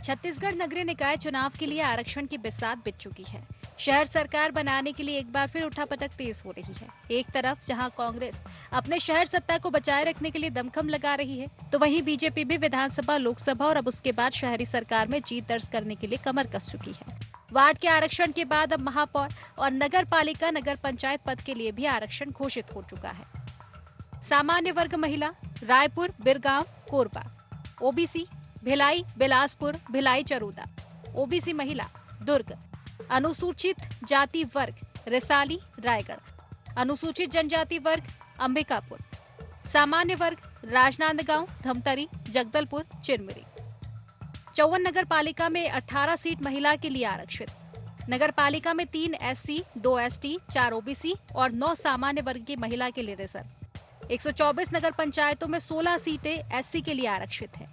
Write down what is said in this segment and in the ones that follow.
छत्तीसगढ़ नगरीय निकाय चुनाव के लिए आरक्षण की बिसात बिछ चुकी है। शहर सरकार बनाने के लिए एक बार फिर उठापटक तेज हो रही है। एक तरफ जहां कांग्रेस अपने शहर सत्ता को बचाए रखने के लिए दमखम लगा रही है, तो वहीं बीजेपी भी विधानसभा, लोकसभा और अब उसके बाद शहरी सरकार में जीत दर्ज करने के लिए कमर कस चुकी है। वार्ड के आरक्षण के बाद अब महापौर और नगर पालिका, नगर पंचायत पद के लिए भी आरक्षण घोषित हो चुका है। सामान्य वर्ग महिला रायपुर, बिरगांव, कोरबा। ओबीसी भिलाई, बिलासपुर, भिलाई, चरोदा। ओबीसी महिला दुर्ग। अनुसूचित जाति वर्ग रिसाली, रायगढ़। अनुसूचित जनजाति वर्ग अंबिकापुर। सामान्य वर्ग राजनांदगांव, धमतरी, जगदलपुर, चिरमिरी। 54 नगर पालिका में 18 सीट महिला के लिए आरक्षित। नगर पालिका में 3 एससी, 2 एसटी, 4 ओबीसी और 9 सामान्य वर्ग की महिला के लिए रिजर्व। 124 नगर पंचायतों में 16 सीटें एससी के लिए आरक्षित है।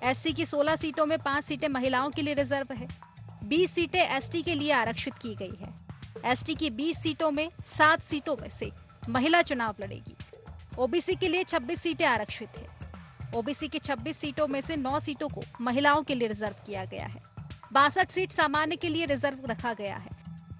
एससी की 16 सीटों में 5 सीटें महिलाओं के लिए रिजर्व है। 20 सीटें एसटी के लिए आरक्षित की गई है। एसटी की 20 सीटों में 7 सीटों में से महिला चुनाव लड़ेगी। ओबीसी के लिए 26 सीटें आरक्षित है। ओबीसी की 26 सीटों में से 9 सीटों को महिलाओं के लिए रिजर्व किया गया है। 62 सीट सामान्य के लिए रिजर्व रखा गया है।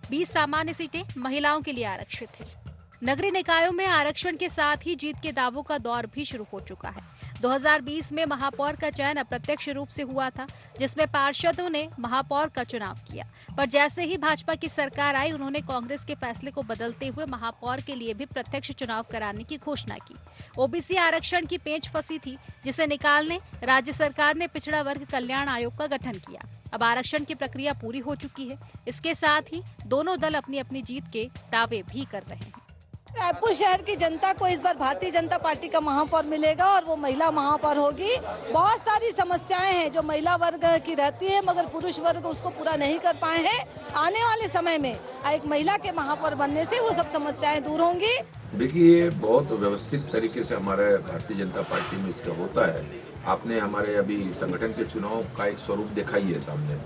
20 सामान्य सीटें महिलाओं के लिए आरक्षित है। नगरीय निकायों में आरक्षण के साथ ही जीत के दावों का दौर भी शुरू हो चुका है। 2020 में महापौर का चयन अप्रत्यक्ष रूप से हुआ था, जिसमें पार्षदों ने महापौर का चुनाव किया। पर जैसे ही भाजपा की सरकार आई, उन्होंने कांग्रेस के फैसले को बदलते हुए महापौर के लिए भी प्रत्यक्ष चुनाव कराने की घोषणा की। ओबीसी आरक्षण की पेंच फंसी थी, जिसे निकालने राज्य सरकार ने पिछड़ा वर्ग कल्याण आयोग का गठन किया। अब आरक्षण की प्रक्रिया पूरी हो चुकी है। इसके साथ ही दोनों दल अपनी अपनी जीत के दावे भी कर रहे हैं। रायपुर शहर की जनता को इस बार भारतीय जनता पार्टी का महापौर मिलेगा और वो महिला महापौर होगी। बहुत सारी समस्याएं हैं जो महिला वर्ग की रहती है, मगर पुरुष वर्ग उसको पूरा नहीं कर पाए हैं। आने वाले समय में एक महिला के महापौर बनने से वो सब समस्याएं दूर होंगी। देखिए, ये बहुत व्यवस्थित तरीके से हमारे भारतीय जनता पार्टी में इसका होता है। आपने हमारे अभी संगठन के चुनाव का एक स्वरूप देखा ही है सामने,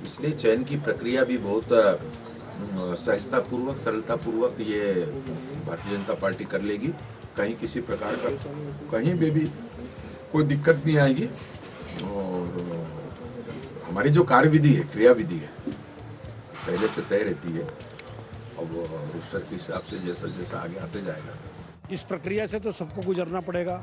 इसलिए चयन की प्रक्रिया भी बहुत सहजता पूर्वक, सरलता पूर्वक ये भारतीय जनता पार्टी कर लेगी। कहीं किसी प्रकार का कहीं पे भी कोई दिक्कत नहीं आएगी। और हमारी जो कार्यविधि है, क्रियाविधि है, पहले से तय रहती है। अब उस के हिसाब से जैसा जैसा आगे आते जाएगा। इस प्रक्रिया से तो सबको गुजरना पड़ेगा,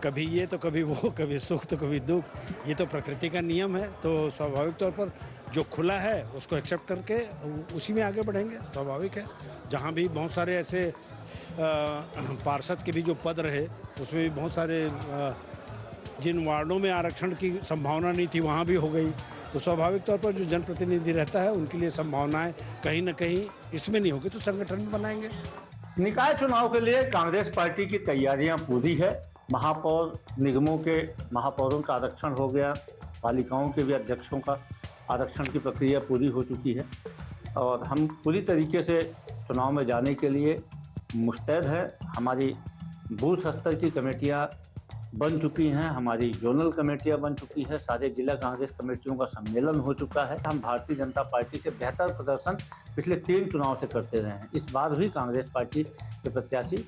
कभी ये तो कभी वो, कभी सुख तो कभी दुख। ये तो प्रकृति का नियम है। तो स्वाभाविक तौर पर जो खुला है उसको एक्सेप्ट करके उसी में आगे बढ़ेंगे, स्वाभाविक है। जहाँ भी बहुत सारे ऐसे पार्षद के भी जो पद रहे, उसमें भी बहुत सारे जिन वार्डों में आरक्षण की संभावना नहीं थी वहाँ भी हो गई। तो स्वाभाविक तौर पर जो जनप्रतिनिधि रहता है उनके लिए संभावनाएं कहीं न कहीं इसमें नहीं होगी, तो संगठन में बनाएंगे। निकाय चुनाव के लिए कांग्रेस पार्टी की तैयारियां पूरी है। महापौर निगमों के महापौरों का आरक्षण हो गया, पालिकाओं के भी अध्यक्षों का आरक्षण की प्रक्रिया पूरी हो चुकी है और हम पूरी तरीके से चुनाव में जाने के लिए मुस्तैद है। हमारी बूथ स्तर की कमेटियां बन चुकी हैं, हमारी जोनल कमेटियां बन चुकी है, सारे जिला कांग्रेस कमेटियों का सम्मेलन हो चुका है। हम भारतीय जनता पार्टी से बेहतर प्रदर्शन पिछले 3 चुनाव से करते रहे हैं। इस बार भी कांग्रेस पार्टी के प्रत्याशी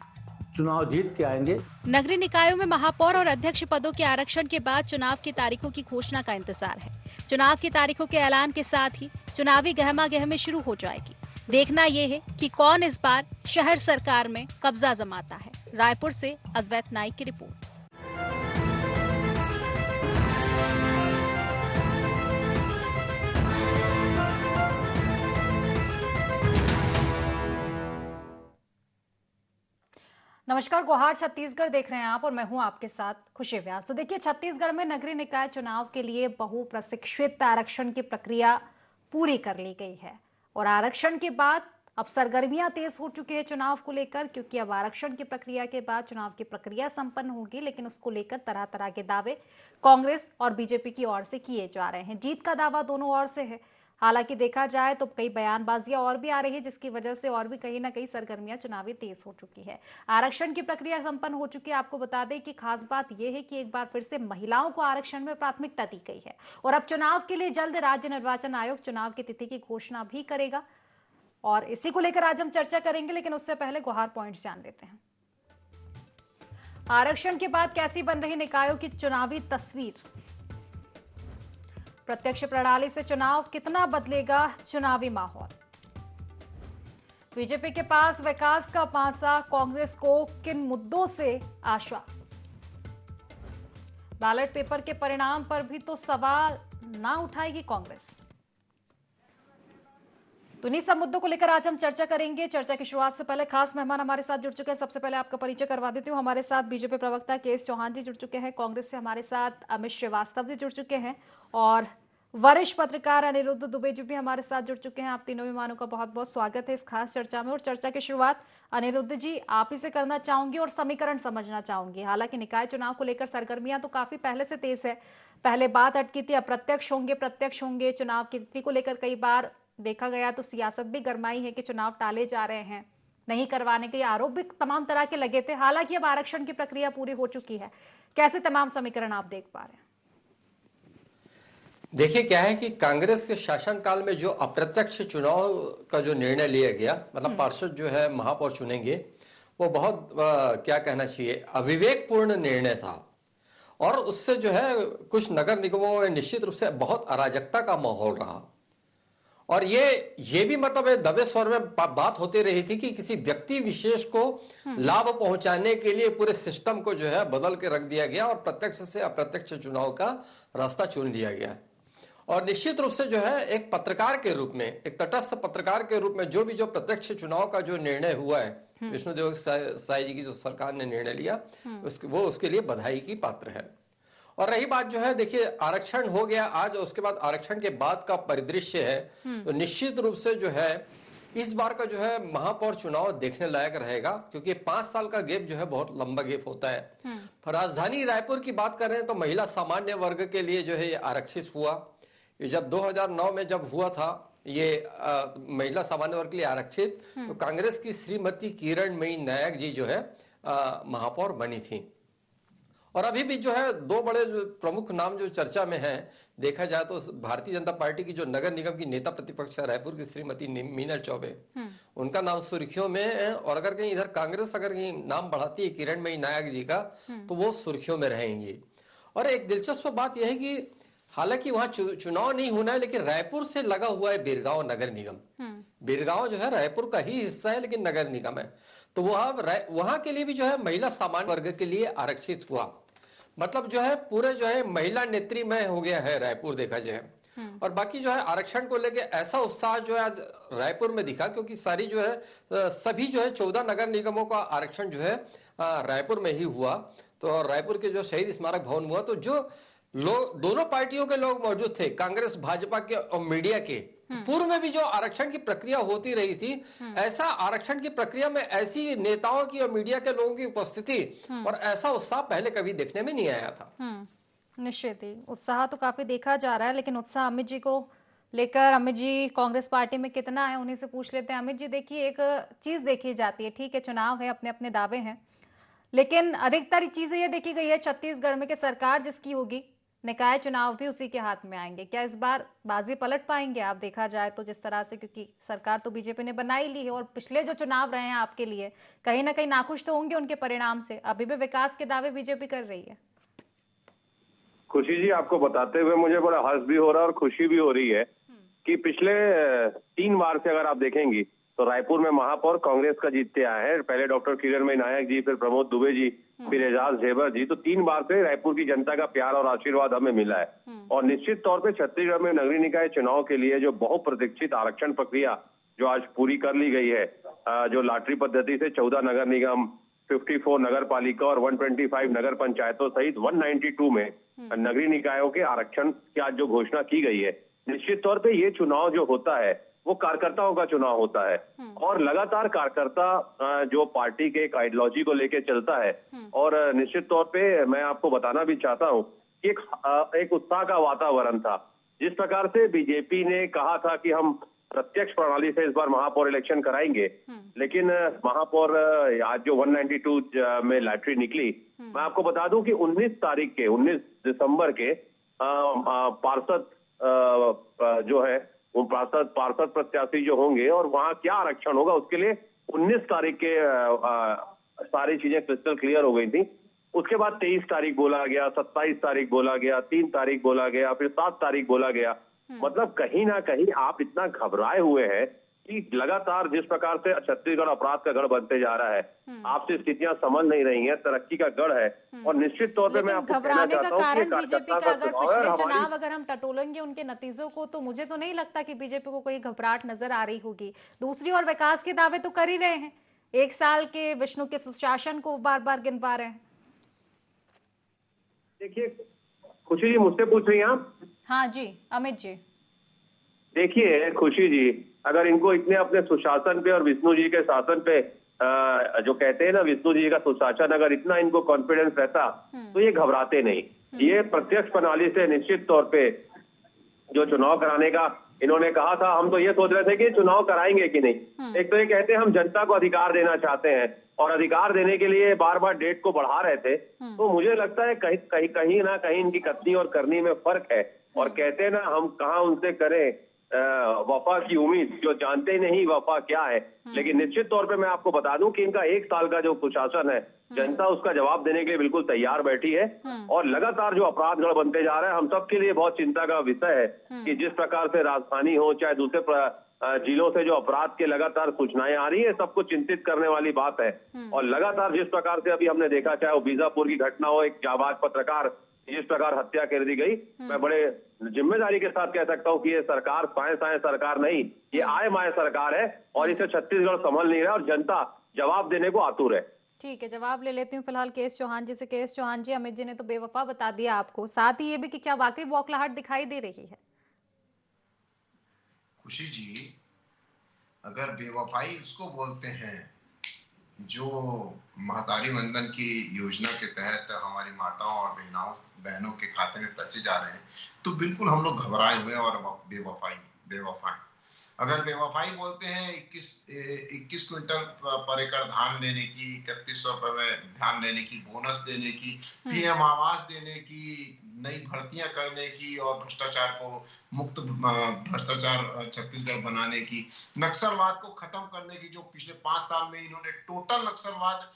चुनाव जीत के आएंगे। नगरीय निकायों में महापौर और अध्यक्ष पदों के आरक्षण के बाद चुनाव की तारीखों की घोषणा का इंतजार है। चुनाव की तारीखों के ऐलान के साथ ही चुनावी गहमागहमी शुरू हो जाएगी। देखना ये है कि कौन इस बार शहर सरकार में कब्जा जमाता है। रायपुर से अद्वैत नाइक की रिपोर्ट। नमस्कार, गुहार छत्तीसगढ़ देख रहे हैं आप और मैं हूं आपके साथ खुशी व्यास। तो देखिए, छत्तीसगढ़ में नगरीय निकाय चुनाव के लिए बहुप्रशिक्षित आरक्षण की प्रक्रिया पूरी कर ली गई है और आरक्षण के बाद अब सरगर्मियां तेज हो चुकी है चुनाव को लेकर, क्योंकि अब आरक्षण की प्रक्रिया के बाद चुनाव की प्रक्रिया संपन्न होगी। लेकिन उसको लेकर तरह तरह के दावे कांग्रेस और बीजेपी की ओर से किए जा रहे हैं। जीत का दावा दोनों ओर से है। हालांकि देखा जाए तो कई बयानबाजियां और भी आ रही है, जिसकी वजह से और भी कहीं ना कहीं सरगर्मियां चुनावी तेज हो चुकी है। आरक्षण की प्रक्रिया संपन्न हो चुकी है। आपको बता दें कि खास बात यह है कि एक बार फिर से महिलाओं को आरक्षण में प्राथमिकता दी गई है और अब चुनाव के लिए जल्द राज्य निर्वाचन आयोग चुनाव की तिथि की घोषणा भी करेगा और इसी को लेकर आज हम चर्चा करेंगे। लेकिन उससे पहले गुहार पॉइंट्स जान लेते हैं। आरक्षण के बाद कैसी बन रही निकायों की चुनावी तस्वीर। प्रत्यक्ष प्रणाली से चुनाव कितना बदलेगा चुनावी माहौल? बीजेपी के पास विकास का पासा, कांग्रेस को किन मुद्दों से आशा? बैलेट पेपर के परिणाम पर भी तो सवाल ना उठाएगी कांग्रेस। तो इन्हीं सब मुद्दों को लेकर आज हम चर्चा करेंगे। चर्चा की शुरुआत से पहले खास मेहमान हमारे साथ जुड़ चुके हैं। सबसे पहले आपका परिचय करवा देती हूँ। हमारे साथ बीजेपी प्रवक्ता केएस चौहान जी जुड़ चुके हैं। कांग्रेस से हमारे साथ अमित श्रीवास्तव जी जुड़ चुके हैं और वरिष्ठ पत्रकार अनिरुद्ध दुबे जी भी हमारे साथ जुड़ चुके हैं। आप तीनों मेहमानों का बहुत बहुत स्वागत है इस खास चर्चा में। और चर्चा की शुरुआत अनिरुद्ध जी आप ही से करना चाहूंगी और समीकरण समझना चाहूंगी। हालांकि निकाय चुनाव को लेकर सरगर्मियां तो काफी पहले से तेज है। पहले बात अटकी थी अप्रत्यक्ष होंगे, प्रत्यक्ष होंगे। चुनाव की तिथि को लेकर कई बार देखा गया तो सियासत भी गरमाई है कि चुनाव टाले जा रहे हैं, नहीं करवाने के आरोप भी तमाम तरह के लगे थे। हालांकि अब आरक्षण की प्रक्रिया पूरी हो चुकी है। कैसे तमाम समीकरण आप देख पा रहे हैं? देखिए क्या है कि कांग्रेस के शासनकाल में जो अप्रत्यक्ष चुनाव का जो निर्णय लिया गया, मतलब पार्षद जो है महापौर चुनेंगे, वो बहुत क्या कहना चाहिए अविवेकपूर्ण निर्णय था। और उससे जो है कुछ नगर निगमों में निश्चित रूप से बहुत अराजकता का माहौल रहा। और ये भी मतलब दबे स्वर में बात होती रही थी कि किसी व्यक्ति विशेष को लाभ पहुंचाने के लिए पूरे सिस्टम को जो है बदल के रख दिया गया और प्रत्यक्ष से अप्रत्यक्ष चुनाव का रास्ता चुन लिया गया। और निश्चित रूप से जो है एक पत्रकार के रूप में, एक तटस्थ पत्रकार के रूप में जो प्रत्यक्ष चुनाव का जो निर्णय हुआ है, विष्णुदेव साय जी की जो सरकार ने निर्णय लिया, वो उसके लिए बधाई की पात्र है। और रही बात जो है, देखिए आरक्षण हो गया आज, उसके बाद आरक्षण के बाद का परिदृश्य है, तो निश्चित रूप से जो है इस बार का जो है महापौर चुनाव देखने लायक रहेगा, क्योंकि 5 साल का गैप जो है बहुत लंबा गैप होता है। राजधानी रायपुर की बात कर रहे हैं तो महिला सामान्य वर्ग के लिए जो है ये आरक्षित हुआ। ये जब 2009 में जब हुआ था ये महिला सामान्य वर्ग के लिए आरक्षित, तो कांग्रेस की श्रीमती किरणमयी नायक जी जो है महापौर बनी थी। और अभी भी जो है 2 बड़े जो प्रमुख नाम जो चर्चा में हैं, देखा जाए तो भारतीय जनता पार्टी की जो नगर निगम की नेता प्रतिपक्ष है रायपुर की श्रीमती मीनल चौबे, उनका नाम सुर्खियों में है। और अगर कहीं इधर कांग्रेस अगर कहीं नाम बढ़ाती है किरणमयी नायक जी का, तो वो सुर्खियों में रहेंगी। और एक दिलचस्प बात यह है कि हालांकि वहां चुनाव नहीं होना है, लेकिन रायपुर से लगा हुआ है बिरगांव नगर निगम। बिरगांव जो है रायपुर का ही हिस्सा है, लेकिन नगर निगम है, तो वहां के लिए भी जो है महिला सामान्य वर्ग के लिए आरक्षित हुआ। मतलब जो है पूरे जो है महिला नेत्रीमय हो गया है रायपुर देखा जाए। और बाकी जो है आरक्षण को लेके ऐसा उत्साह जो है आज रायपुर में दिखा, क्योंकि सारी जो है सभी जो है 14 नगर निगमों का आरक्षण जो है रायपुर में ही हुआ। तो रायपुर के जो शहीद स्मारक भवन हुआ, तो जो लोग दोनों पार्टियों के लोग मौजूद थे, कांग्रेस भाजपा के और मीडिया के, पूर्व में भी जो आरक्षण की प्रक्रिया होती रही थी, ऐसा आरक्षण की प्रक्रिया में ऐसी नेताओं की और मीडिया के लोगों की उपस्थिति और ऐसा उत्साह पहले कभी देखने में नहीं आया था। निश्चित ही उत्साह तो काफी देखा जा रहा है, लेकिन उत्साह अमित जी को लेकर, अमित जी कांग्रेस पार्टी में कितना है उन्हीं से पूछ लेते हैं। अमित जी देखिए, एक चीज देखी जाती है, ठीक है चुनाव है, अपने अपने दावे हैं, लेकिन अधिकतर चीजें ये देखी गई है छत्तीसगढ़ में कि सरकार जिसकी होगी, निकाय चुनाव भी उसी के हाथ में आएंगे। क्या इस बार बाजी पलट पाएंगे आप, देखा जाए तो जिस तरह से, क्योंकि सरकार तो बीजेपी ने बना ही ली है और पिछले जो चुनाव रहे हैं आपके लिए कहीं ना कहीं नाखुश तो होंगे उनके परिणाम से, अभी भी विकास के दावे बीजेपी कर रही है। खुशी जी, आपको बताते हुए मुझे बड़ा हर्ष भी हो रहा है और खुशी भी हो रही है कि पिछले 3 बार से अगर आप देखेंगी तो रायपुर में महापौर कांग्रेस का जीतते आए हैं। पहले डॉक्टर किरणमयी नायक जी, फिर प्रमोद दुबे जी, फिर एजाज ढेबर जी। तो 3 बार से रायपुर की जनता का प्यार और आशीर्वाद हमें मिला है। और निश्चित तौर पे छत्तीसगढ़ में नगरीय निकाय चुनाव के लिए जो बहुप्रतीक्षित आरक्षण प्रक्रिया जो आज पूरी कर ली गई है, जो लॉटरी पद्धति से 14 नगर निगम, 54 नगर पालिका और 125 नगर पंचायतों सहित 192 में नगरीय निकायों के आरक्षण की आज जो घोषणा की गई है, निश्चित तौर पे ये चुनाव जो होता है वो कार्यकर्ताओं का चुनाव होता है। और लगातार कार्यकर्ता जो पार्टी के एक आइडियोलॉजी को लेके चलता है। और निश्चित तौर पे मैं आपको बताना भी चाहता हूँ कि एक उत्साह का वातावरण था। जिस प्रकार से बीजेपी ने कहा था कि हम प्रत्यक्ष प्रणाली से इस बार महापौर इलेक्शन कराएंगे, लेकिन महापौर आज जो 192 में लॉटरी निकली, मैं आपको बता दूं कि 19 दिसंबर के पार्षद जो है वो पार्षद प्रत्याशी जो होंगे और वहां क्या आरक्षण होगा उसके लिए 19 तारीख के सारी चीजें क्रिस्टल क्लियर हो गई थी। उसके बाद 23 तारीख बोला गया, 27 तारीख बोला गया, 3 तारीख बोला गया, फिर 7 तारीख बोला गया। मतलब कहीं ना कहीं आप इतना घबराए हुए हैं कि लगातार जिस प्रकार से छत्तीसगढ़ अपराध का गढ़ बनते जा रहा है, आपसे स्थितियां समझ नहीं रही हैं, तरक्की का गढ़ है। और निश्चित तौर पे मैं आपको कहना घबराने का चाहता हूं कि कारण बीजेपी का, अगर चुनाव है पिछले और चुनाव हमारी अगर हम टटोलेंगे उनके नतीजों को, तो मुझे तो नहीं लगता कि बीजेपी को कोई घबराहट नजर आ रही होगी। दूसरी ओर विकास के दावे तो कर ही रहे हैं, 1 साल के विष्णु के सुशासन को बार बार गिनवा रहे हैं। देखिए खुशी जी, मुझसे पूछ रही हैं आप? हाँ जी अमित जी। देखिए खुशी जी, अगर इनको इतने अपने सुशासन पे और विष्णु जी के शासन पे जो कहते हैं ना, विष्णु जी का सुशासन, अगर इतना इनको कॉन्फिडेंस रहता तो ये घबराते नहीं। ये प्रत्यक्ष प्रणाली से निश्चित तौर पे जो चुनाव कराने का इन्होंने कहा था, हम तो ये सोच रहे थे कि चुनाव कराएंगे कि नहीं। एक तो ये कहते हैं हम जनता को अधिकार देना चाहते हैं और अधिकार देने के लिए बार बार डेट को बढ़ा रहे थे। तो मुझे लगता है कहीं ना कहीं इनकी कथनी और करनी में फर्क है। और कहते हैं ना, हम कहाँ उनसे करें वफा की उम्मीद, जो जानते ही नहीं वफा क्या है। लेकिन निश्चित तौर पे मैं आपको बता दूं कि इनका 1 साल का जो कुशासन है, जनता उसका जवाब देने के लिए बिल्कुल तैयार बैठी है। और लगातार जो अपराधगढ़ बनते जा रहा है, हम सबके लिए बहुत चिंता का विषय है कि जिस प्रकार से राजधानी हो चाहे दूसरे जिलों से जो अपराध के लगातार सूचनाएं आ रही है, सबको चिंतित करने वाली बात है। और लगातार जिस प्रकार से अभी हमने देखा, चाहे वो बीजापुर की घटना हो, एक जाबाज पत्रकार जिस प्रकार हत्या कर दी गई, मैं बड़े जिम्मेदारी के साथ कह सकता हूं कि ये सरकार साए सरकार नहीं, ये आए माए सरकार है और इसे छत्तीसगढ़ संभल नहीं रहा और जनता जवाब देने को आतुर है। ठीक है, जवाब ले लेती हूँ फिलहाल केएस चौहान जी से। केएस चौहान जी, अमित जी ने तो बेवफा बता दिया आपको, साथ ही ये भी कि क्या वाकई बौखलाहट दिखाई दे रही है? खुशी जी, अगर बेवफाई उसको बोलते हैं जो महतारी वंदन की योजना के तहत हमारी माताओं और बहनों के खाते में पैसे जा रहे हैं, तो बिल्कुल हम लोग घबराए हुए और बेवफाई। अगर बेवफाई बोलते हैं 21 क्विंटल पर एकड़ धान लेने की, 3100 रुपए में धान लेने की, बोनस देने की, पीएम आवास देने की, नई भर्तियां करने की और भ्रष्टाचार को मुक्त भ्रष्टाचार छत्तीसगढ़ बनाने की, नक्सलवाद को खत्म करने की, जो पिछले 5 साल में इन्होंने टोटल नक्सलवाद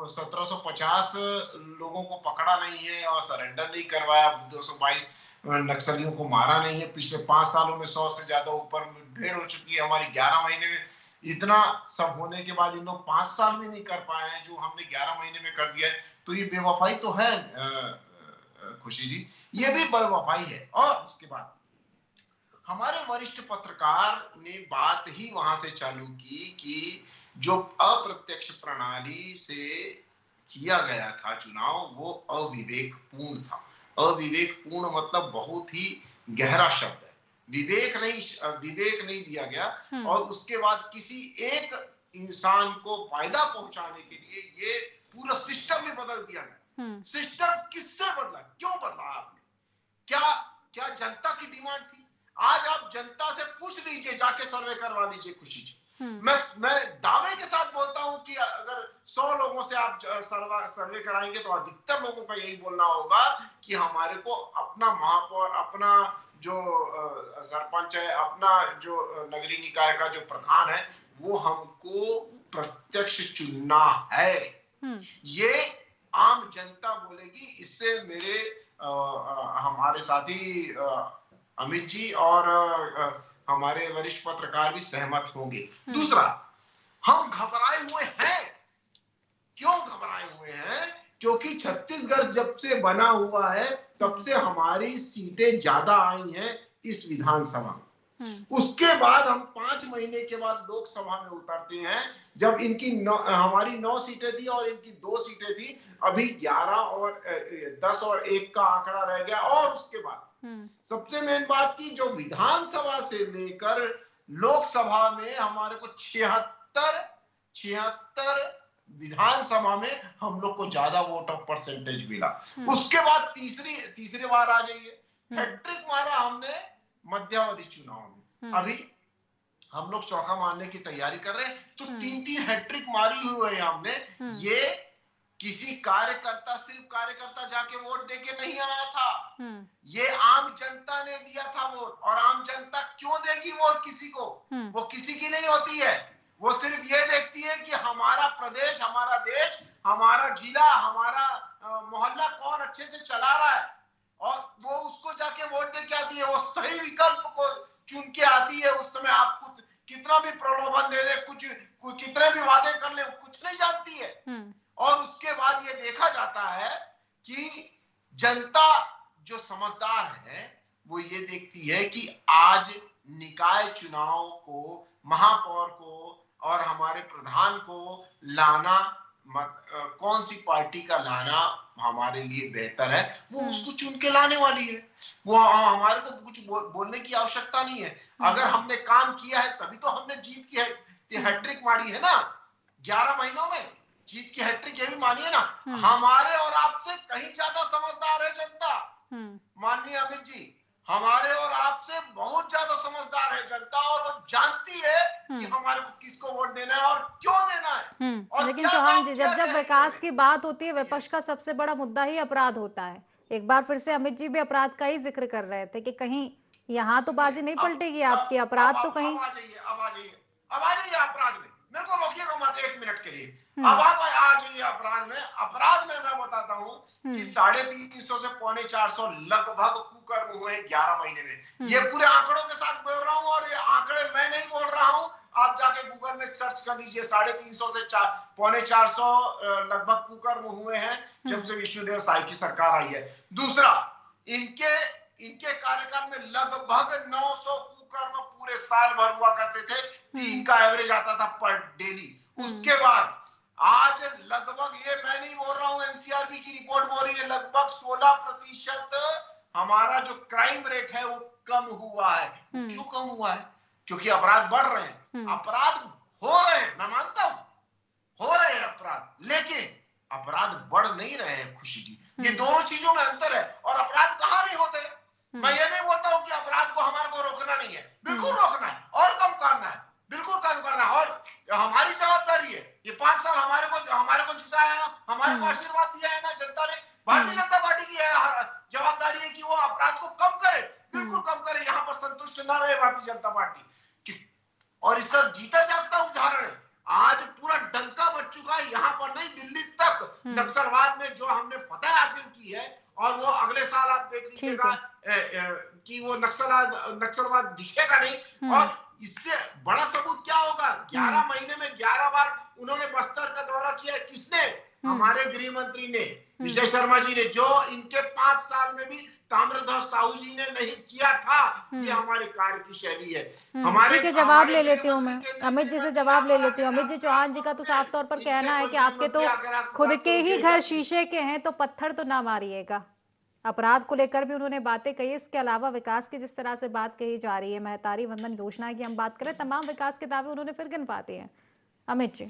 1750 लोगों को पकड़ा नहीं है और सरेंडर नहीं करवाया, 222 नक्सलियों को मारा नहीं है। पिछले 5 सालों में 100 से ज्यादा ऊपर मुठभेड़ हो चुकी है हमारी। 11 महीने में इतना सब होने के बाद इन लोग 5 साल में नहीं कर पाए हैं जो हमने 11 महीने में कर दिया है। तो ये बेवफाई तो है खुशी जी, ये भी बेवफाई है। और उसके बाद हमारे वरिष्ठ पत्रकार ने बात ही वहां से चालू की कि जो अप्रत्यक्ष प्रणाली से किया गया था चुनाव, वो अविवेकपूर्ण था। अविवेकपूर्ण मतलब बहुत ही गहरा शब्द है। विवेक नहीं दिया गया और उसके बाद किसी एक इंसान को फायदा पहुंचाने के लिए ये पूरा सिस्टम ही बदल दिया गया। सिस्टम किससे बदला, क्यों बदला आपने? क्या जनता की डिमांड थी? आज आप जनता से पूछ लीजिए, जाके सर्वे करवा लीजिए खुशी जी। मैं दावे के साथ बोलता हूं कि अगर 100 लोगों से आप सर्वे कराएंगे तो अधिकतर लोगों का यही बोलना होगा कि हमारे को अपना महापौर, अपना जो सरपंच है, अपना जो नगरीय निकाय का जो प्रधान है, वो हमको प्रत्यक्ष चुनना है। ये आम जनता बोलेगी। इससे मेरे हमारे साथी अमित जी और हमारे वरिष्ठ पत्रकार भी सहमत होंगे। दूसरा, हम घबराए हुए हैं। क्यों घबराए हुए हैं? क्योंकि छत्तीसगढ़ जब से बना हुआ है तब से हमारी सीटें ज्यादा आई हैं इस विधानसभा में। उसके बाद हम 5 महीने के बाद लोकसभा में उतरते हैं, जब इनकी हमारी 9 सीटें थी और इनकी 2 सीटें थी। अभी 11 और 10 और 1 का आंकड़ा रह गया। और उसके बाद सबसे मेन बात की, जो विधानसभा से लेकर लोकसभा में हमारे को 76 विधानसभा में हम लोग को ज्यादा वोट ऑफ परसेंटेज मिला। उसके बाद तीसरी बार आ जाइए, हैट्रिक मारा हमने मध्यावधि चुनाव में। अभी हम लोग चौका मारने की तैयारी कर रहे हैं, तो 3 हैट्रिक मारी हुई है हमने। ये किसी कार्यकर्ता, सिर्फ कार्यकर्ता जाके वोट देके नहीं आया था, ये आम जनता ने दिया था वोट। और आम जनता क्यों देगी वोट किसी को? वो किसी की नहीं होती है, वो सिर्फ ये देखती है कि हमारा प्रदेश, हमारा देश, हमारा जिला, हमारा मोहल्ला कौन अच्छे से चला रहा है और वो उसको जाके वोट दे के आती है, वो सही विकल्प को चुन के आती है। उस समय आपको कितना भी प्रलोभन दे दे, कितने भी वादे कर ले, कुछ नहीं जानती है। और उसके बाद ये देखा जाता है कि जनता जो समझदार है वो ये देखती है कि आज निकाय चुनाव को, महापौर को और हमारे प्रधान को लाना, कौन सी पार्टी का लाना हमारे लिए बेहतर है, वो उसको चुन के लाने वाली है। वो हमारे को कुछ बोलने की आवश्यकता नहीं है। अगर हमने काम किया है तभी तो हमने जीत की हैट्रिक मारी है ना, 11 महीनों में जीत की हैट्रिक ये भी मानी है ना। हमारे और आपसे कहीं ज्यादा समझदार है जनता। माननीय अमित जी, हमारे और आपसे बहुत ज्यादा समझदार है जनता, और वो जानती है कि हमारे को किसको वोट देना है और क्यों देना है। और लेकिन चौहान जी, जब विकास की बात होती है, विपक्ष का सबसे बड़ा मुद्दा ही अपराध होता है। एक बार फिर से अमित जी भी अपराध का ही जिक्र कर रहे थे कि कहीं यहाँ तो बाजी नहीं पलटेगी आपकी, अपराध तो कहीं। अब आ जाइए अपराध में, मेरे को रोकिएगा मत 1 मिनट के लिए। अब आप आ जाइए अपराध में मैं बताता हूँ कि 350 से 450 लगभग कुकर्म हुए 11 महीने में। ये पूरे आंकड़ों के साथ बोल रहा हूँ, और ये आंकड़े मैं नहीं बोल रहा हूँ, आप जाके गूगल में सर्च कर लीजिए। 350 से 450 लगभग कुकर्म हुए हैं जब से विष्णुदेव साय की सरकार आई है। दूसरा, इनके कार्यकाल में लगभग 900 कुकर्म पूरे साल भर हुआ करते थे। 3 का एवरेज आता था पर डेली। उसके बाद आज लगभग, ये मैं नहीं बोल रहा हूं, एनसीआरबी की रिपोर्ट बोल रही है, लगभग 16% हमारा जो क्राइम रेट है वो कम हुआ है। क्यों कम हुआ है? क्योंकि अपराध बढ़ रहे हैं। अपराध हो रहे हैं, मैं मानता हूं हो रहे हैं अपराध, लेकिन अपराध बढ़ नहीं रहे हैं खुशी जी। ये दोनों चीजों में अंतर है। और अपराध कहां नहीं होते, मैं ये नहीं बोलता हूं कि अपराध को हमारे को रोकना नहीं है, बिल्कुल रोकना है और कम करना है, बिल्कुल कम करना है। और हमारी जवाबदारी है। ये 5 साल हमारे को जिताया ना, हमारे को आशीर्वाद दिया है ना जनता ने। भारतीय जनता पार्टी की जवाबदारी है कि वो अपराध को कम करे, बिल्कुल कम करे। यहाँ पर संतुष्ट न रहे भारतीय जनता पार्टी। और इसका जीता जागता उदाहरण है, आज पूरा डंका बच चुका है, यहाँ पर नहीं दिल्ली तक नक्सलवाद में जो हमने फतह हासिल की है। और वो अगले साल आप देख लीजिएगा कि वो नक्सलवाद दिखेगा नहीं। और इससे बड़ा सबूत क्या होगा, 11 महीने में 11 बार उन्होंने बस्तर का दौरा किया। किसने? हमारे गृह मंत्री ने, विजय शर्मा जी ने, जो इनके 5 साल में भी ताम्रध्वज साहू जी ने नहीं किया था। ये हमारे कार्य की शैली है। हमारे जवाब ले लेती हूँ मैं, अमित जी से जवाब ले लेती हूँ। अमित जी, चौहान जी का तो साफ तौर पर कहना है कि आपके तो खुद के ही घर शीशे के हैं, तो पत्थर तो ना मारिएगा। अपराध को लेकर भी उन्होंने बातें कही। इसके अलावा विकास की जिस तरह से बात कही जा रही है, महतारी वंदन योजना की हम बात करें, तमाम विकास के दावे उन्होंने फिर गिन पाते हैं। अमित जी।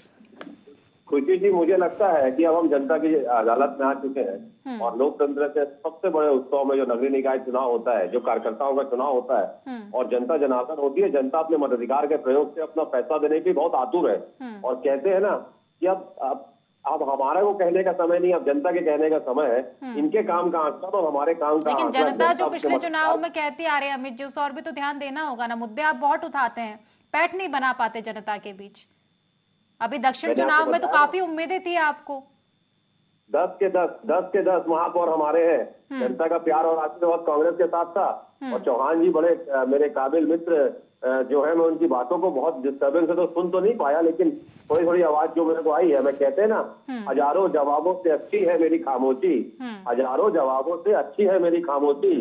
खुशी जी, मुझे लगता है कि अब हम जनता की अदालत में आ चुके हैं और लोकतंत्र के सबसे बड़े उत्सव में जो नगरीय निकाय चुनाव होता है, जो कार्यकर्ताओं का चुनाव होता है और जनता जनार्दन होती है, जनता अपने मताधिकार के प्रयोग से अपना फैसला देने की बहुत आतुर है। और कहते हैं ना कि अब हमारे को कहने का समय नहीं, अब जनता के कहने का समय है। इनके काम का आंकड़ा और हमारे काम का। लेकिन जनता जो पिछले चुनाव में कहती आ रही है अमित जी, उस और भी तो ध्यान देना होगा ना। मुद्दे आप बहुत उठाते हैं, पैठ नहीं बना पाते जनता के बीच। अभी दक्षिण चुनाव में तो काफी उम्मीदें थी आपको। 10 के 10 महापौर हमारे हैं। जनता का प्यार और आशीर्वाद कांग्रेस के साथ था। और चौहान जी बड़े मेरे काबिल मित्र जो है, मैं उनकी बातों को बहुत डिस्टर्बेंस से तो सुन तो नहीं पाया, लेकिन थोड़ी थोड़ी आवाज जो मेरे को आई है। मैं कहते हैं ना, हजारों जवाबों से अच्छी है मेरी खामोशी, हजारों जवाबों से अच्छी है मेरी खामोशी।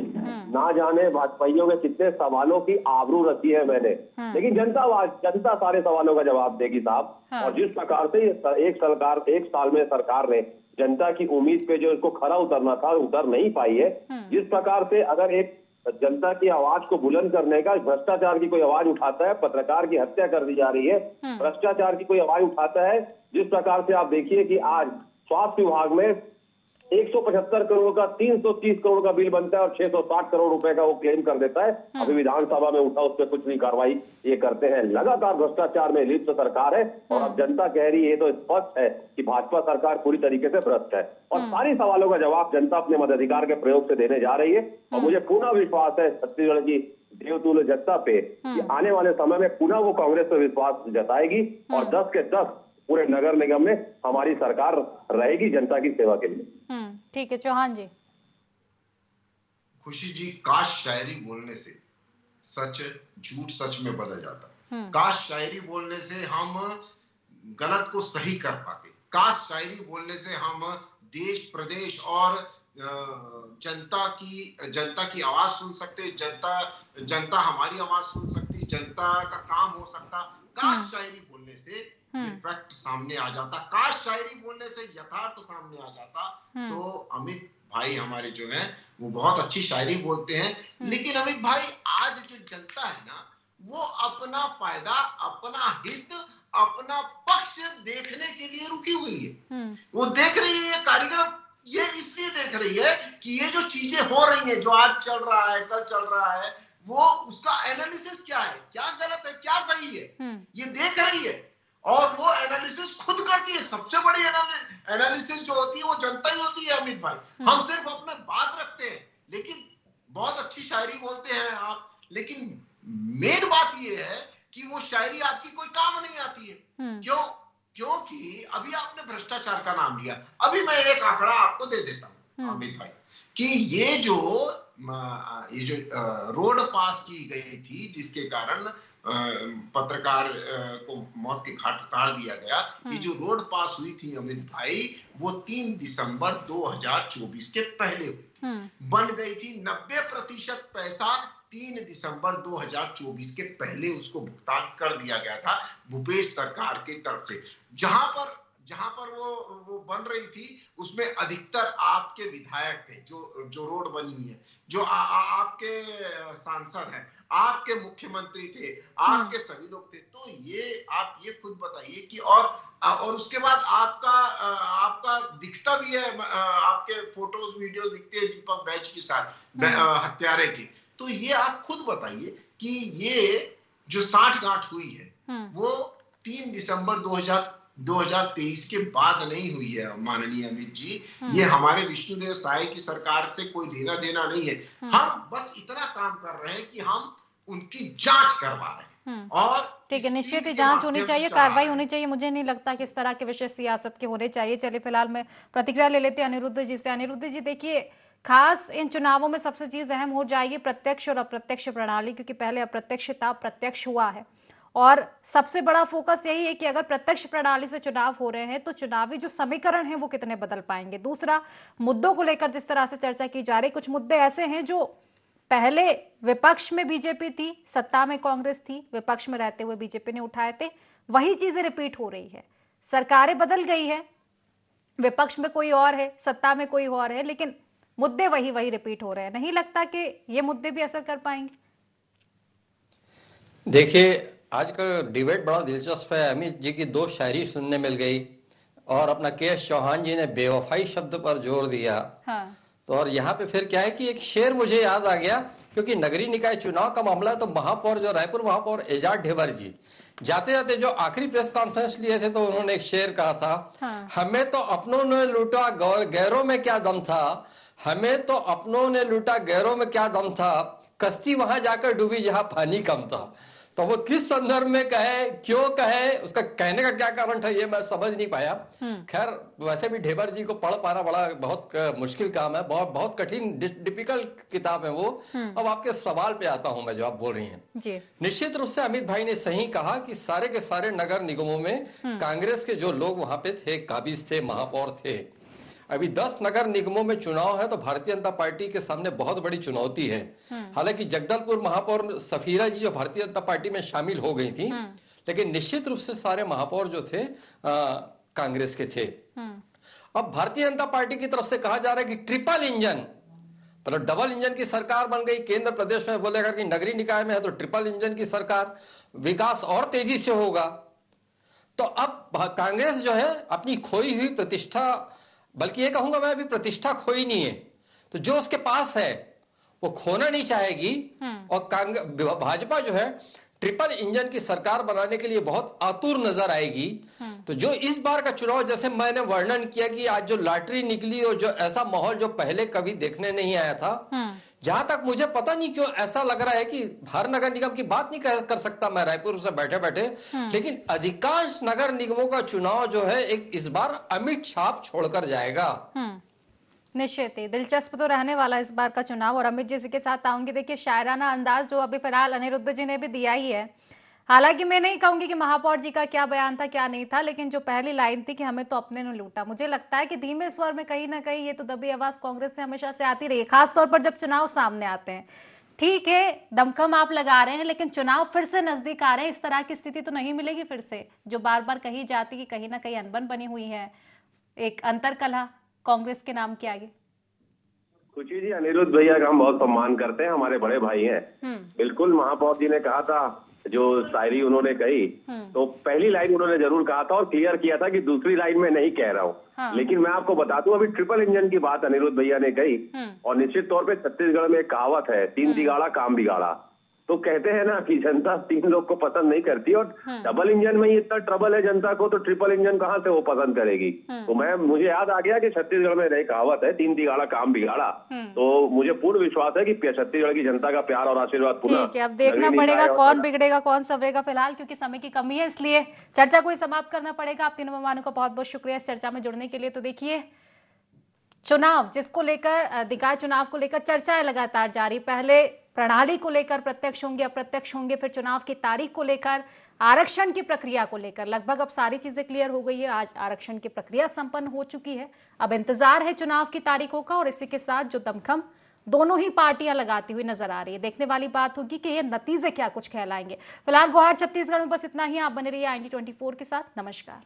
ना जाने भाजपाइयों के कितने सवालों की आबरू रखी है मैंने, लेकिन जनता सारे सवालों का जवाब देगी साहब। और जिस प्रकार से एक साल में सरकार ने जनता की उम्मीद पे जो इसको खरा उतरना था, उतर नहीं पाई है। जिस प्रकार से अगर एक जनता की आवाज को बुलंद करने का भ्रष्टाचार की कोई आवाज उठाता है, पत्रकार की हत्या कर दी जा रही है, भ्रष्टाचार की कोई आवाज उठाता है, जिस प्रकार से आप देखिए कि आज स्वास्थ्य विभाग में 175 करोड़ का 330 करोड़ का बिल बनता है और 660 करोड़ रुपए का वो क्लेम कर देता है। अभी विधानसभा में उठा, उस पर कुछ भी कार्रवाई ये करते हैं। लगातार भ्रष्टाचार में लिप्त सरकार है। और अब जनता कह रही है, तो स्पष्ट है कि भाजपा सरकार पूरी तरीके से भ्रष्ट है। और सारी सवालों का जवाब जनता अपने मताधिकार के प्रयोग से देने जा रही है। और मुझे पूर्ण विश्वास है छत्तीसगढ़ की देवतुल्य जनता पे कि आने वाले समय में पुनः वो कांग्रेस पर विश्वास जताएगी और 10 के 10 पूरे नगर निगम में हमारी सरकार रहेगी जनता की सेवा के लिए। ठीक है, चौहान जी। खुशी जी, काश शायरी बोलने से सच झूठ सच में बदल जाता। काश शायरी बोलने से हम गलत को सही कर पाते। काश शायरी बोलने से हम देश प्रदेश और जनता की आवाज सुन सकते, जनता हमारी आवाज सुन सकती, जनता का काम हो सकता। काश शायरी बोलने से ये फैक्ट सामने आ जाता, काश शायरी बोलने से यथार्थ सामने आ जाता। तो अमित भाई हमारे जो हैं वो बहुत अच्छी शायरी बोलते हैं, लेकिन अमित भाई आज जो जनता है ना, वो अपना फायदा, अपना हित, अपना पक्ष देखने के लिए रुकी हुई है। वो देख रही है ये कार्यक्रम, ये इसलिए देख रही है कि ये जो चीजें हो रही हैं, जो आज चल रहा है, कल चल रहा है, वो उसका एनालिसिस क्या है, क्या गलत है, क्या सही है, ये देख रही है। और वो एनालिसिस खुद करती है। सबसे बड़ी एनालिसिस जो होती है वो जनता ही होती है अमित भाई। हम सिर्फ अपने बात रखते हैं, लेकिन बहुत अच्छी शायरी बोलते हैं आप, लेकिन मेन बात ये है कि वो शायरी आपकी कोई काम नहीं आती है। क्यों? क्योंकि अभी आपने भ्रष्टाचार का नाम लिया। अभी मैं एक आंकड़ा आपको दे देता हूं अमित भाई, कि ये जो रोड पास की गई थी, जिसके कारण पत्रकार को मौत के घाट उतार दिया गया, ये जो रोड पास हुई थी अमित भाई, वो 3 दिसंबर 2024 के पहले हुई। बन गई थी। 90% पैसा 3 दिसंबर 2024 के पहले उसको भुगतान कर दिया गया था भूपेश सरकार की तरफ से। जहां पर वो बन रही थी, उसमें अधिकतर आपके विधायक थे, जो रोड बनी है, जो आपके सांसद हैं, आपके मुख्यमंत्री थे, आपके सभी लोग थे। तो ये आप ये खुद बताइए कि और उसके बाद आपका दिखता भी है, आपके फोटोज वीडियो दिखते हैं दीपक बैज के साथ, हत्यारे की। तो ये आप खुद बताइए कि ये जो साठगांठ हुई है वो 3 दिसंबर 2023 के बाद नहीं हुई है माननीय अमित जी। ये हमारे विष्णुदेव साय की सरकार से कोई लेना देना नहीं है। हम बस इतना काम कर रहे हैं कि हम उनकी जांच करवा रहे हैं। और ठीक है, निश्चित ही जांच होनी चाहिए, कार्रवाई होनी चाहिए। मुझे नहीं लगता कि इस तरह के विषय सियासत के होने चाहिए। चलिए फिलहाल मैं प्रतिक्रिया ले लेते हैं अनिरुद्ध जी से। अनिरुद्ध जी, देखिए, खास इन चुनावों में सबसे चीज अहम हो जाएगी प्रत्यक्ष और अप्रत्यक्ष प्रणाली, क्योंकि पहले अप्रत्यक्ष था, प्रत्यक्ष हुआ है। और सबसे बड़ा फोकस यही है कि अगर प्रत्यक्ष प्रणाली से चुनाव हो रहे हैं तो चुनावी जो समीकरण है वो कितने बदल पाएंगे। दूसरा, मुद्दों को लेकर जिस तरह से चर्चा की जा रही, कुछ मुद्दे ऐसे हैं जो पहले विपक्ष में बीजेपी थी, सत्ता में कांग्रेस थी, विपक्ष में रहते हुए बीजेपी ने उठाए थे, वही चीजें रिपीट हो रही है। सरकारें बदल गई है, विपक्ष में कोई और है, सत्ता में कोई और है, लेकिन मुद्दे वही रिपीट हो रहे हैं। नहीं लगता कि ये मुद्दे भी असर कर पाएंगे? देखिए, आज का डिबेट बड़ा दिलचस्प है। अमित जी की 2 शायरी सुनने मिल गई और अपना के.एस. चौहान जी ने बेवफाई शब्द पर जोर दिया। हाँ। तो और यहाँ पे फिर क्या है कि एक शेर मुझे याद आ गया, क्योंकि नगरीय निकाय चुनाव का मामला है, तो महापौर जो रायपुर महापौर एजाज ढेबर जी जाते जाते जो आखिरी प्रेस कॉन्फ्रेंस लिए थे, तो उन्होंने एक शेर कहा था, हाँ। हमें तो अपनों ने लूटा गैरों में क्या दम था, हमें तो अपनों ने लूटा गैरों में क्या दम था, कश्ती वहां जाकर डूबी जहां पानी कम था। तो वो किस संदर्भ में कहे, क्यों कहे, उसका कहने का क्या कारण था, ये मैं समझ नहीं पाया। खैर, वैसे भी ढेबर जी को पढ़ पाना बहुत मुश्किल काम है, बहुत कठिन डिफिकल्ट किताब है वो। अब आपके सवाल पे आता हूं मैं, जो आप बोल रही हैं जी। निश्चित रूप से अमित भाई ने सही कहा कि सारे के सारे नगर निगमों में कांग्रेस के जो लोग वहां पे थे, काबिज थे, महापौर थे। अभी 10 नगर निगमों में चुनाव है, तो भारतीय जनता पार्टी के सामने बहुत बड़ी चुनौती है। हालांकि जगदलपुर महापौर सफीरा जी जो भारतीय जनता पार्टी में शामिल हो गई थी, लेकिन निश्चित रूप से सारे महापौर जो थे कांग्रेस के थे। अब भारतीय जनता पार्टी की तरफ से कहा जा रहा है कि ट्रिपल इंजन, मतलब डबल इंजन की सरकार बन गई। केंद्र प्रदेश में बोलेगा कि नगरीय निकाय में है तो ट्रिपल इंजन की सरकार, विकास और तेजी से होगा। तो अब कांग्रेस जो है अपनी खोई हुई प्रतिष्ठा, बल्कि ये कहूंगा मैं, अभी प्रतिष्ठा खोई नहीं है, तो जो उसके पास है वो खोना नहीं चाहेगी। और भाजपा जो है ट्रिपल इंजन की सरकार बनाने के लिए बहुत आतुर नजर आएगी। तो जो इस बार का चुनाव, जैसे मैंने वर्णन किया कि आज जो लॉटरी निकली और जो ऐसा माहौल जो पहले कभी देखने नहीं आया था, जहां तक मुझे पता नहीं क्यों ऐसा लग रहा है कि हर नगर निगम की बात नहीं कर सकता मैं रायपुर से बैठे बैठे, लेकिन अधिकांश नगर निगमों का चुनाव जो है एक इस बार अमिट छाप छोड़कर जाएगा। निश्चित ही दिलचस्प तो रहने वाला इस बार का चुनाव। और अमित जी के साथ आऊंगी। देखिए, शायराना अंदाज जो अभी फिलहाल अनिरुद्ध जी ने भी दिया ही है। हालांकि मैं नहीं कहूंगी कि महापौर जी का क्या बयान था क्या नहीं था, लेकिन जो पहली लाइन थी कि हमें तो अपने ने लूटा, मुझे लगता है कि धीमे स्वर में कहीं ना कहीं ये तो दबी आवाज कांग्रेस से हमेशा से आती रही, खासतौर पर जब चुनाव सामने आते हैं। ठीक है, दमखम आप लगा रहे हैं, लेकिन चुनाव फिर से नजदीक आ रहे हैं, इस तरह की स्थिति तो नहीं मिलेगी फिर से जो बार बार कही जाती कि कहीं ना कहीं अनबन बनी हुई है, एक अंतरकलह कांग्रेस के नाम के आगे। खुशी जी, अनिरुद्ध भैया का हम बहुत सम्मान करते हैं, हमारे बड़े भाई हैं। बिल्कुल, महापौर जी ने कहा था, जो शायरी उन्होंने कही, तो पहली लाइन उन्होंने जरूर कहा था और क्लियर किया था कि दूसरी लाइन में नहीं कह रहा हूँ। हाँ। लेकिन मैं आपको बता दूं, अभी ट्रिपल इंजन की बात अनिरुद्ध भैया ने कही, और निश्चित तौर पे छत्तीसगढ़ में एक कहावत है, 3 तिगाड़ा काम बिगाड़ा। तो कहते हैं ना कि जनता 3 लोग को पसंद नहीं करती, और डबल इंजन में ही इतना ट्रबल है जनता को, तो ट्रिपल इंजन कहाँ से वो पसंद करेगी। तो मुझे याद आ गया कि छत्तीसगढ़ में एक कहावत है, 3 तिगाड़ा काम बिगाड़ा। तो मुझे पूर्ण विश्वास है कि छत्तीसगढ़ की जनता का प्यार और आशीर्वाद पुनः। ठीक है, अब देखना पड़ेगा कौन बिगड़ेगा कौन संवरेगा। फिलहाल क्योंकि समय की कमी है, इसलिए चर्चा को ही समाप्त करना पड़ेगा। आप तीनों मेहमानों का बहुत बहुत शुक्रिया इस चर्चा में जुड़ने के लिए। तो देखिए, चुनाव जिसको लेकर निकाय चुनाव को लेकर चर्चाएं लगातार जारी, पहले प्रणाली को लेकर प्रत्यक्ष होंगे अप्रत्यक्ष होंगे, फिर चुनाव की तारीख को लेकर, आरक्षण की प्रक्रिया को लेकर लगभग अब सारी चीजें क्लियर हो गई है। आज आरक्षण की प्रक्रिया संपन्न हो चुकी है, अब इंतजार है चुनाव की तारीखों का, और इसी के साथ जो दमखम दोनों ही पार्टियां लगाती हुई नजर आ रही है। देखने वाली बात होगी कि ये नतीजे क्या कुछ कहलाएंगे। फिलहाल गुवाहाटी छत्तीसगढ़ में बस इतना ही। आप बने रहिए IND24 के साथ। नमस्कार।